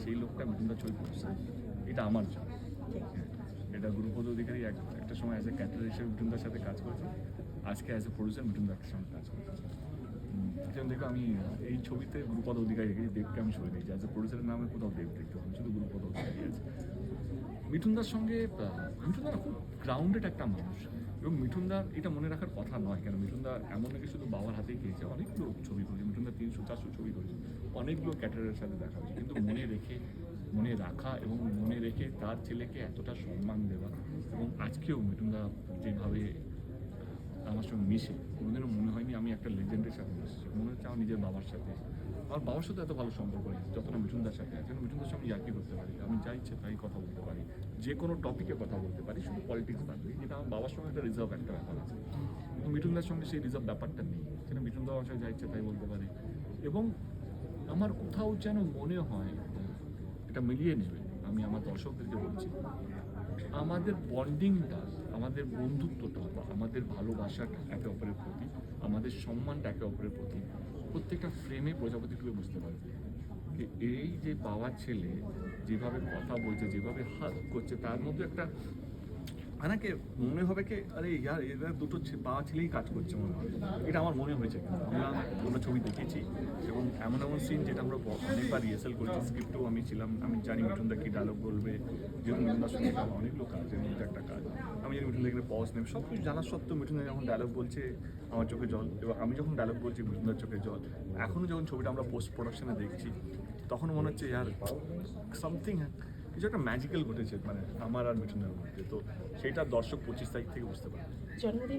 সেই লোকটা মিঠুনদার ছবি করছে, এটা আমার জন্য। এটা গুরুপদ অধিকারী একটা সময় অ্যাজ এ ক্যারেক্টার হিসেবে মিঠুনদার সাথে কাজ করেছে, আজকে অ্যাজ এ প্রডিউসার মিঠুনদার সঙ্গে কাজ করছে। যেমন দেখো আমি এই ছবিতে গুরুপদ অধিকারী রেখেছি, দেবকে আমি সরে দিয়েছি। অ্যাজ এ প্রডিউসারের নামে কোথাও দেব দেখতে পাবো, শুধু গুরুপদ অধিকারী আছে। মিঠুনদার সঙ্গে মিঠুনদা খুব গ্রাউন্ডেড একটা মানুষ, এবং মিঠুনদার এটা মনে রাখার কথা নয়, কেন মিঠুনদা এমন নাকি শুধু বাবার হাতেই খেয়েছে, অনেকগুলো ছবি করেছে মিঠুনদা, 300-400 ছবি করেছে, অনেকগুলো ক্যাটারের সাথে দেখা হয়েছে, কিন্তু মনে রাখা এবং মনে রেখে তার ছেলেকে এতটা সম্মান দেওয়া, এবং আজকেও মিঠুনদা যেভাবে আমার সঙ্গে মিশে, কোনোদিনও মনে হয়নি আমি একটা লেজেন্ডের সাথে মিশছি, মনে হচ্ছে আমার নিজের বাবার সাথে। আমার বাবার সাথে এত ভালো সম্পর্ক নেই যতটা মিঠুনদার সাথে আছে। মিঠুনদার সঙ্গে ইয়ার্কি করতে পারি, আমি যা ইচ্ছে তাই কথা বলতে পারি, যে কোনো টপিকে কথা বলতে পারি, শুধু পলিটিক্স বাদ দিয়ে, যেটা আমার বাবার সঙ্গে একটা রিজার্ভ একটা ব্যাপার আছে, কিন্তু মিঠুনদার সঙ্গে সেই রিজার্ভ ব্যাপারটা নেই, সেটা মিঠুনদা আমার সঙ্গে যা ইচ্ছে তাই বলতে পারি। এবং আমার কোথাও যেন মনে হয় এটা মিলিয়ে নেবে, আমি আমার দর্শকদেরকে বলছি, আমাদের বন্ডিংটা, আমাদের বন্ধুত্বটা বা আমাদের ভালোবাসাটা একে অপরের প্রতি, আমাদের সম্মানটা একে অপরের প্রতি প্রত্যেকটা ফ্রেমে প্রজাপতি টুকে বুঝতে পারবে। এই যে পাওয়ার ছেলে যেভাবে কথা বলছে, যেভাবে হাত করছে, তার মধ্যে একটা অনেকে মনে হবে কি আরে ইয়ার এরা দুটো পাওয়া ছেলেই কাজ করছে মনে হবে, এটা আমার মনে হয়েছে। আমরা ছবি দেখেছি এবং এমন এমন সিন যেটা আমরা অনেকবার রিহার্সাল করেছি, স্ক্রিপ্টেও আমি ছিলাম, আমি জানি মিঠুনদা কী ডায়লগ বলবে, যেহেতু মিঠুনদার সঙ্গে অনেকগুলো কাজের মধ্যে একটা কাজ, আমি জানি মিঠুনদা এখানে পজ নেবে, সব কিছু জানার সত্ত্বেও মিঠুনদা যখন ডায়লগ বলছে আমার চোখে জল, এবং আমি যখন ডায়লগ বলছি মিঠুনদার চোখে জল। এখনও যখন ছবিটা আমরা পোস্ট প্রোডাকশনে দেখছি তখন মনে হচ্ছে ইয়ার সামথিং কিছু একটা ম্যাজিক্যাল ঘটেছে, মানে আমার আর মিঠুনের মধ্যে। তো সেইটা দর্শক 25 তারিখ থেকে বুঝতে পারবে। জন্মদিন